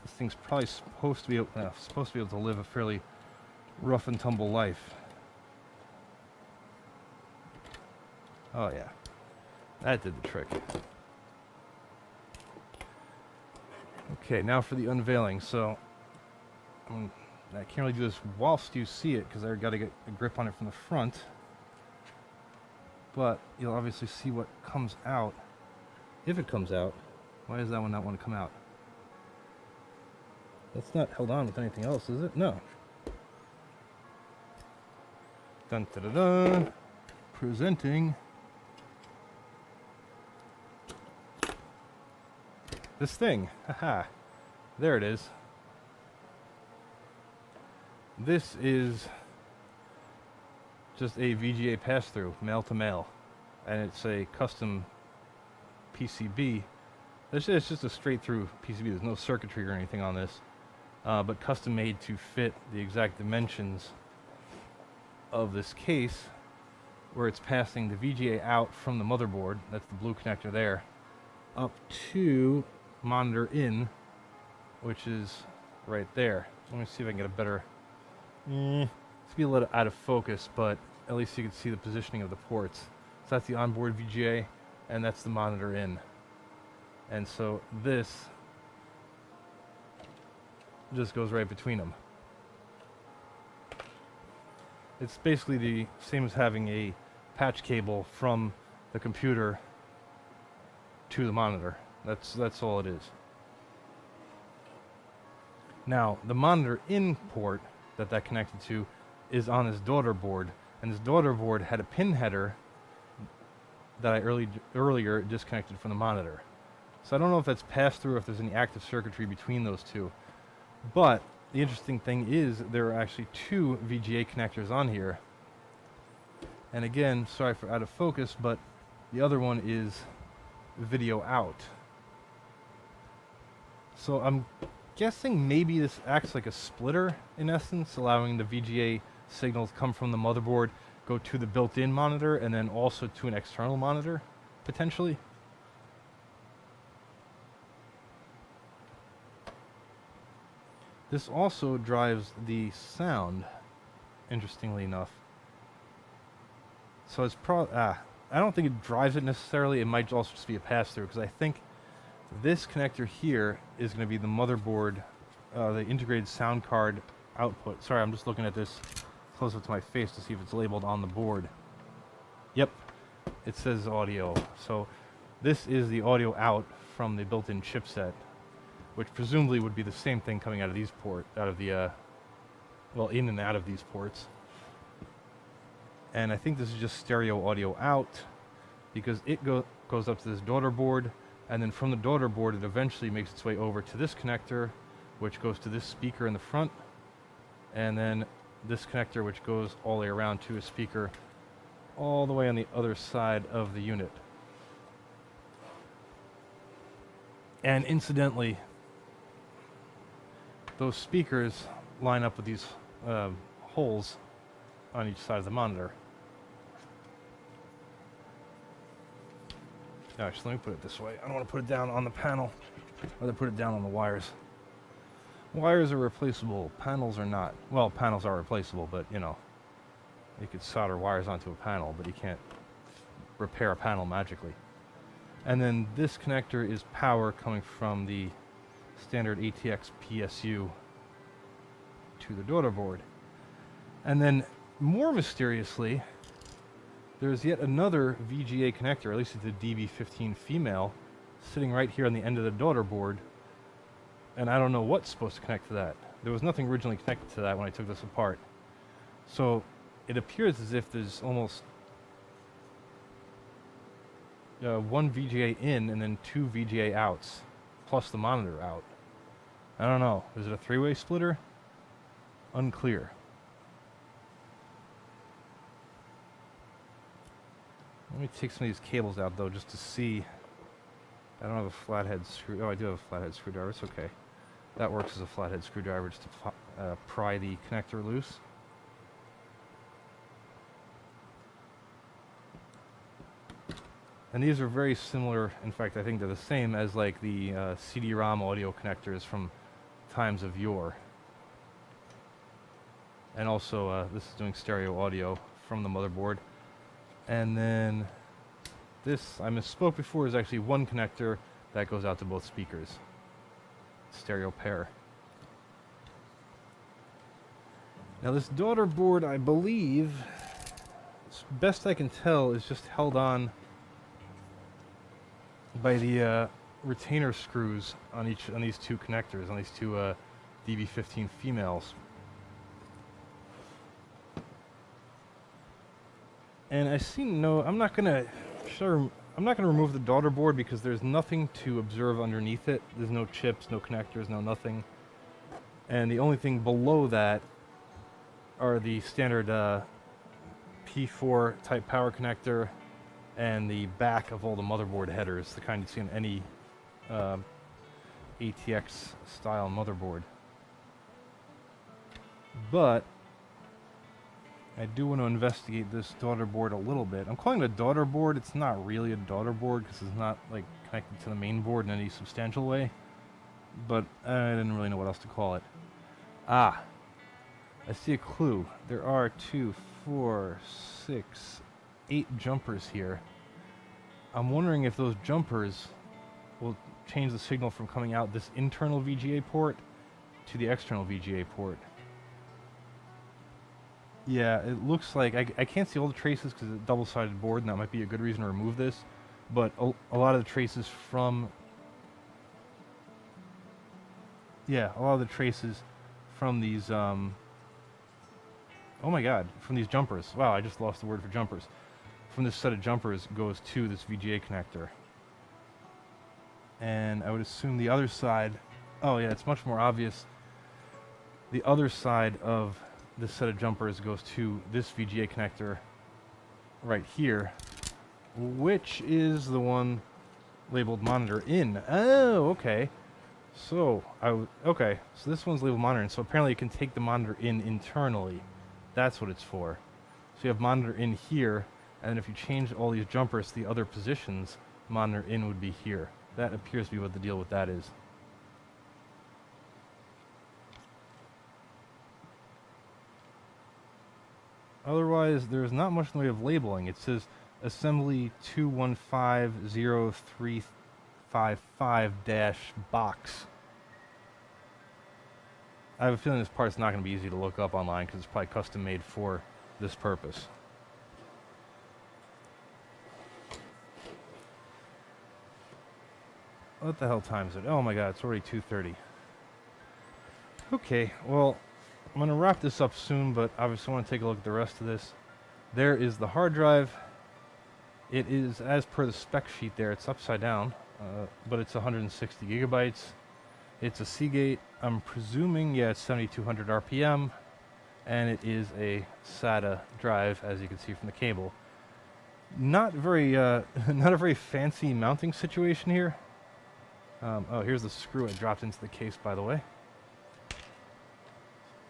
this thing's probably supposed to be able to live a fairly rough and tumble life. Oh yeah, that did the trick. Okay, now for the unveiling. So I can't really do this whilst you see it, because I've got to get a grip on it from the front. But you'll obviously see what comes out, if it comes out. Why does that one not want to come out? That's not held on with anything else, is it? No. Dun da da da. Presenting this thing. Haha. There it is. This is just a VGA pass-through, male to male, and it's a custom PCB. It's just a straight-through PCB. There's no circuitry or anything on this, but custom made to fit the exact dimensions of this case, where it's passing the VGA out from the motherboard, that's the blue connector there, up to monitor in, which is right there. Let me see if I can get a better... It's be a little out of focus, but at least you can see the positioning of the ports. So that's the onboard VGA, and that's the monitor in. And so this just goes right between them. It's basically the same as having a patch cable from the computer to the monitor. That's all it is. Now, the monitor in port that connected to is on this daughter board, and this daughter board had a pin header that I earlier disconnected from the monitor. So I don't know if that's passed through, if there's any active circuitry between those two. But the interesting thing is there are actually two VGA connectors on here. And again, sorry for out of focus, but the other one is video out. So I'm guessing maybe this acts like a splitter in essence, allowing the VGA signals come from the motherboard, go to the built-in monitor, and then also to an external monitor, potentially. This also drives the sound, interestingly enough. So it's I don't think it drives it necessarily. It might also just be a pass-through, because I think this connector here is going to be the motherboard, the integrated sound card output. Sorry, I'm just looking at this close up to my face to see if it's labeled on the board. Yep, it says audio. So this is the audio out from the built-in chipset, which presumably would be the same thing coming out of these well, in and out of these ports. And I think this is just stereo audio out, because it goes up to this daughter board, and then from the daughter board it eventually makes its way over to this connector, which goes to this speaker in the front, and then this connector, which goes all the way around to a speaker all the way on the other side of the unit. And incidentally, those speakers line up with these holes on each side of the monitor. Actually, let me put it this way. I don't want to put it down on the panel. I'd rather put it down on the wires. Wires are replaceable. Panels are not. Well, panels are replaceable, but, you know, you could solder wires onto a panel, but you can't repair a panel magically. And then this connector is power coming from the standard ATX PSU to the daughter board. And then, more mysteriously, there's yet another VGA connector, or at least it's a DB15 female, sitting right here on the end of the daughter board, and I don't know what's supposed to connect to that. There was nothing originally connected to that when I took this apart. So it appears as if there's almost one VGA in and then two VGA outs, plus the monitor out. I don't know. Is it a three-way splitter? Unclear. Let me take some of these cables out, though, just to see. I don't have a flathead screw. Oh, I do have a flathead screwdriver. It's okay. That works as a flathead screwdriver, just to pry the connector loose. And these are very similar. In fact, I think they're the same as like the CD-ROM audio connectors from times of yore. And also, this is doing stereo audio from the motherboard. And then this, I misspoke before, is actually one connector that goes out to both speakers. Stereo pair. Now this daughter board, I believe, as best I can tell, is just held on by the retainer screws on these two connectors, on these two DB15 females. And I see no, I'm not gonna remove the daughter board because there's nothing to observe underneath it. There's no chips, no connectors, no nothing. And the only thing below that are the standard P4 type power connector and the back of all the motherboard headers, the kind you see on any ATX style motherboard. But I do want to investigate this daughter board a little bit. I'm calling it a daughter board. It's not really a daughter board because it's not like connected to the main board in any substantial way. But I didn't really know what else to call it. Ah, I see a clue. There are 2, 4, 6, 8 jumpers here. I'm wondering if those jumpers will change the signal from coming out this internal VGA port to the external VGA port. Yeah, it looks like, I can't see all the traces because it's a double-sided board, and that might be a good reason to remove this, but a lot of the traces from... Yeah, a lot of the traces from these, oh my god, from these jumpers. Wow, I just lost the word for jumpers. From this set of jumpers goes to this VGA connector. And I would assume the other side... Oh yeah, it's much more obvious. The other side of this set of jumpers goes to this VGA connector right here, which is the one labeled monitor in. Oh, okay. So, okay, so this one's labeled monitor in, so apparently it can take the monitor in internally. That's what it's for. So you have monitor in here, and if you change all these jumpers to the other positions, monitor in would be here. That appears to be what the deal with that is. Otherwise, there's not much in the way of labeling. It says assembly 2150355-box. I have a feeling this part's not going to be easy to look up online because it's probably custom made for this purpose. What the hell time is it? Oh my god, it's already 2:30. Okay, well, I'm going to wrap this up soon, but obviously I want to take a look at the rest of this. There is the hard drive. It is, as per the spec sheet there, it's upside down, but it's 160 gigabytes. It's a Seagate. I'm presuming, yeah, it's 7200 RPM, and it is a SATA drive, as you can see from the cable. Not very, not a very fancy mounting situation here. Oh, here's the screw I dropped into the case, by the way.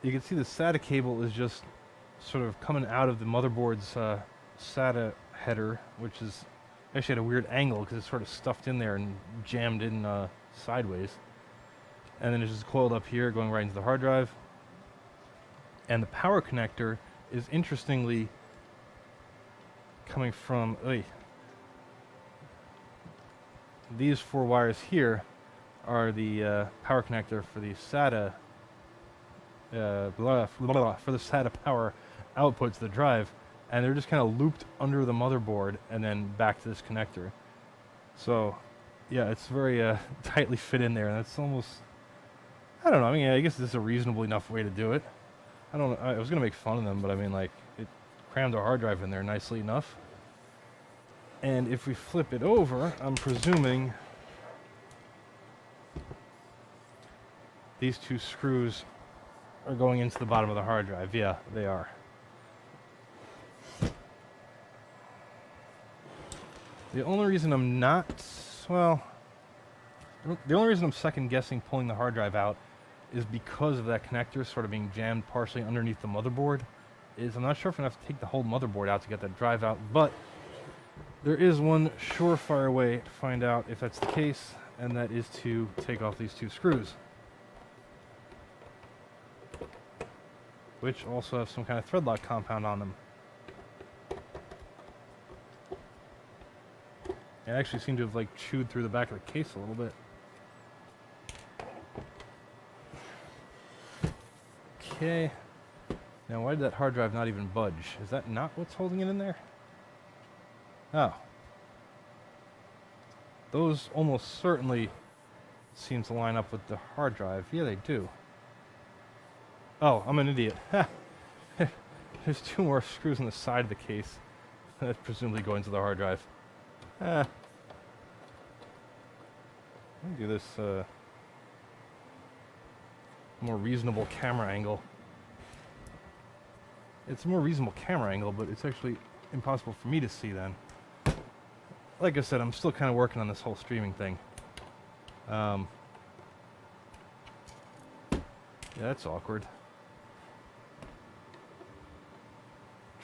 You can see the SATA cable is just sort of coming out of the motherboard's SATA header, which is actually at a weird angle because it's sort of stuffed in there and jammed in sideways. And then it's just coiled up here, going right into the hard drive. And the power connector is interestingly coming from these 4 wires here are the power connector for the SATA for the SATA power output to the drive, and they're just kind of looped under the motherboard and then back to this connector. So yeah, it's very tightly fit in there, and that's almost, I don't know, I mean, I guess this is a reasonable enough way to do it. I don't know, I was gonna make fun of them, but I mean, like, it crammed a hard drive in there nicely enough. And if we flip it over, I'm presuming these 2 screws are going into the bottom of the hard drive. Yeah, they are. The only reason I'm not, well, the only reason I'm second guessing pulling the hard drive out is because of that connector sort of being jammed partially underneath the motherboard. I'm not sure if I'm going to have to take the whole motherboard out to get that drive out, but there is one surefire way to find out if that's the case, and that is to take off these 2 screws, which also have some kind of thread lock compound on them. It actually seemed to have like chewed through the back of the case a little bit. Okay. Now why did that hard drive not even budge? Is that not what's holding it in there? Oh. Those almost certainly seem to line up with the hard drive. Yeah, they do. Oh, I'm an idiot. There's 2 more screws on the side of the case that presumably go into the hard drive. Let me do this more reasonable camera angle. It's a more reasonable camera angle, but it's actually impossible for me to see then. Like I said, I'm still kind of working on this whole streaming thing. Yeah, that's awkward.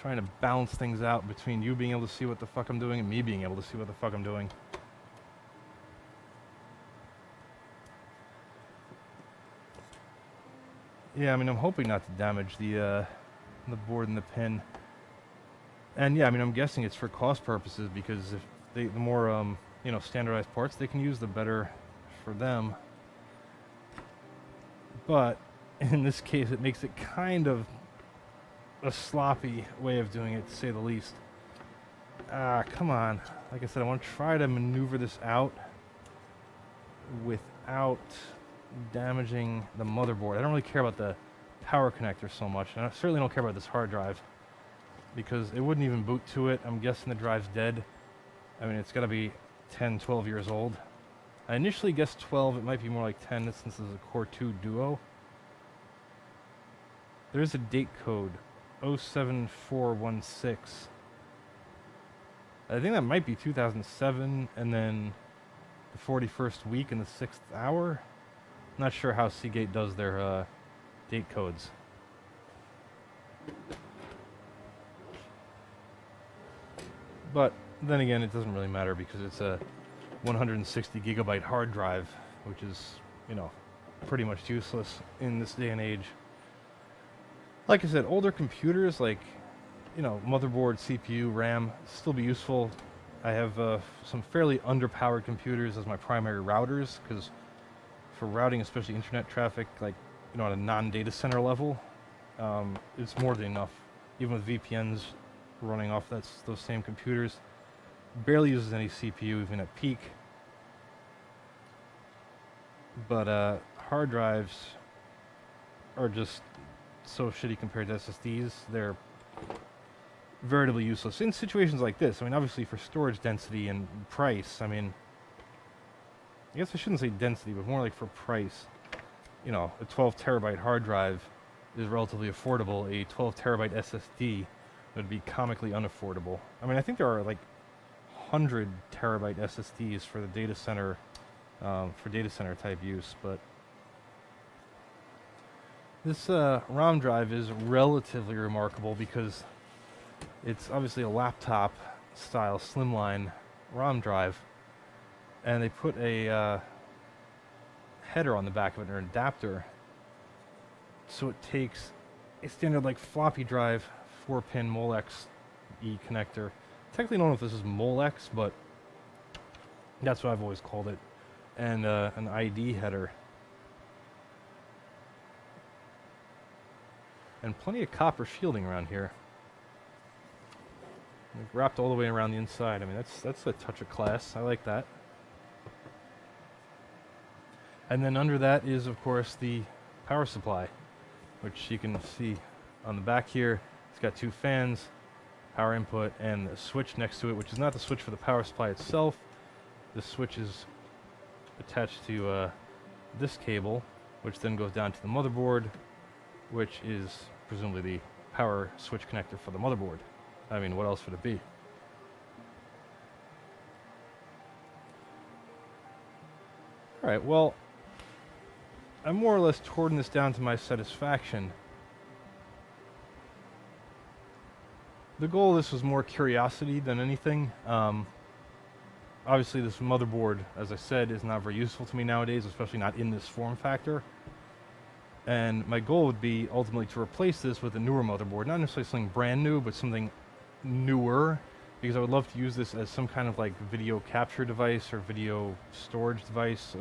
Trying to balance things out between you being able to see what the fuck I'm doing and me being able to see what the fuck I'm doing. Yeah, I mean, I'm hoping not to damage the board and the pin. And yeah, I mean, I'm guessing it's for cost purposes, because if the more you know, standardized parts they can use, the better for them. But in this case, it makes it kind of a sloppy way of doing it, to say the least. Ah, come on. Like I said, I want to try to maneuver this out without damaging the motherboard. I don't really care about the power connector so much, and I certainly don't care about this hard drive, because it wouldn't even boot to it. I'm guessing the drive's dead. I mean, it's got to be 10, 12 years old. I initially guessed 12. It might be more like 10 since this is a Core 2 Duo. There's a date code, 07416. I think that might be 2007, and then the 41st week in the 6th hour. Not sure how Seagate does their date codes. But then again, it doesn't really matter, because it's a 160 gigabyte hard drive, which is, you know, pretty much useless in this day and age. Like I said, older computers, like, you know, motherboard, CPU, RAM, still be useful. I have some fairly underpowered computers as my primary routers, because for routing, especially internet traffic, like, you know, on a non-data center level, it's more than enough. Even with VPNs running off those same computers, barely uses any CPU even at peak. But hard drives are just so shitty compared to SSDs. They're veritably useless in situations like this. I mean, obviously for storage density and price, I mean, I guess I shouldn't say density, but more like for price. You know, a 12 terabyte hard drive is relatively affordable. A 12 terabyte SSD would be comically unaffordable. I mean, I think there are like 100 terabyte SSDs for the data center, for data center type use, but this ROM drive is relatively remarkable because it's obviously a laptop style slimline ROM drive, and they put a header on the back of it, or an adapter, so it takes a standard like floppy drive 4-pin Molex E connector. Technically, I don't know if this is Molex, but that's what I've always called it, and an ID header, and plenty of copper shielding around here. Like, wrapped all the way around the inside. I mean, that's a touch of class. I like that. And then under that is, of course, the power supply, which you can see on the back here. It's got 2 fans, power input, and a switch next to it, which is not the switch for the power supply itself. The switch is attached to this cable, which then goes down to the motherboard, which is presumably the power switch connector for the motherboard. I mean, what else would it be? Alright, well, I'm more or less torn this down to my satisfaction. The goal of this was more curiosity than anything. Obviously, this motherboard, as I said, is not very useful to me nowadays, especially not in this form factor. And my goal would be ultimately to replace this with a newer motherboard, not necessarily something brand new, but something newer, because I would love to use this as some kind of like video capture device or video storage device,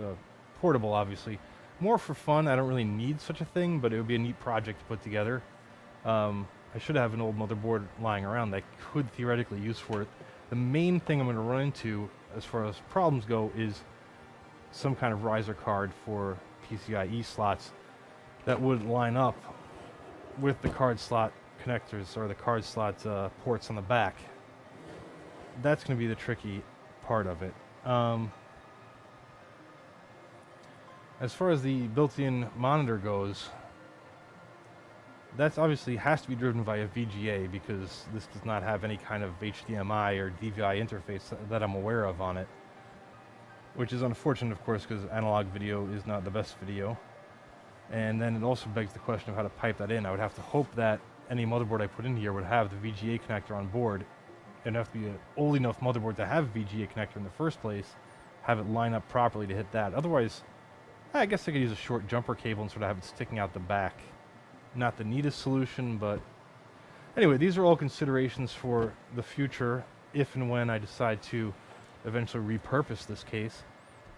portable obviously. More for fun. I don't really need such a thing, but it would be a neat project to put together. I should have an old motherboard lying around that I could theoretically use for it. The main thing I'm going to run into as far as problems go is some kind of riser card for PCIe slots that would line up with the card slot connectors or the card slot ports on the back. That's going to be the tricky part of it. As far as the built-in monitor goes, that's obviously has to be driven by a VGA because this does not have any kind of HDMI or DVI interface that I'm aware of on it. Which is unfortunate, of course, because analog video is not the best video. And then it also begs the question of how to pipe that in. I would have to hope that any motherboard I put in here would have the VGA connector on board. It'd have to be an old enough motherboard to have a VGA connector in the first place, have it line up properly to hit that. Otherwise, I guess I could use a short jumper cable and sort of have it sticking out the back. Not the neatest solution, but anyway, these are all considerations for the future if and when I decide to eventually repurpose this case.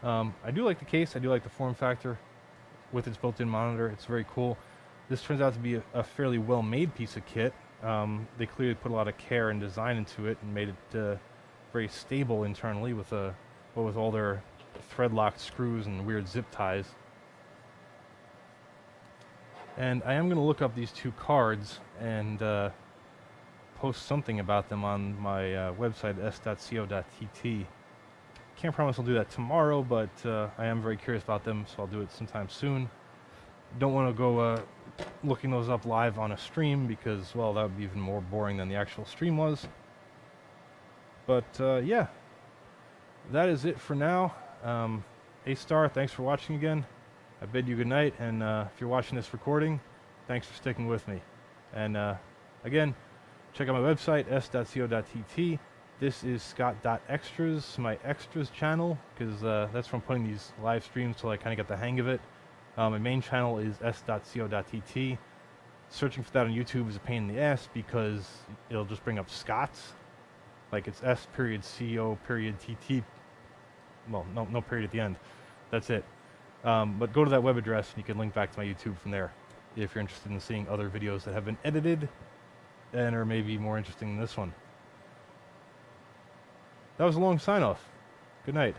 I do like the case, I do like the form factor with its built-in monitor. It's very cool. This turns out to be a fairly well-made piece of kit. They clearly put a lot of care and design into it and made it very stable internally with all their thread-locked screws and weird zip ties. And I am going to look up these two cards and post something about them on my website, s.co.tt. Can't promise I'll do that tomorrow, but I am very curious about them, so I'll do it sometime soon. Don't want to go looking those up live on a stream because, well, that would be even more boring than the actual stream was. But yeah, that is it for now. A-Star, thanks for watching again. I bid you good night, and if you're watching this recording, thanks for sticking with me. And again, check out my website, s.co.tt. This is Scott.extras, my extras channel, because that's from putting these live streams till I kind of get the hang of it. My main channel is s.co.tt. Searching for that on YouTube is a pain in the ass because it'll just bring up Scott's. Like it's s.co.tt. Well, no period at the end. That's it. But go to that web address and you can link back to my YouTube from there if you're interested in seeing other videos that have been edited and are maybe more interesting than this one. That was a long sign-off. Good night.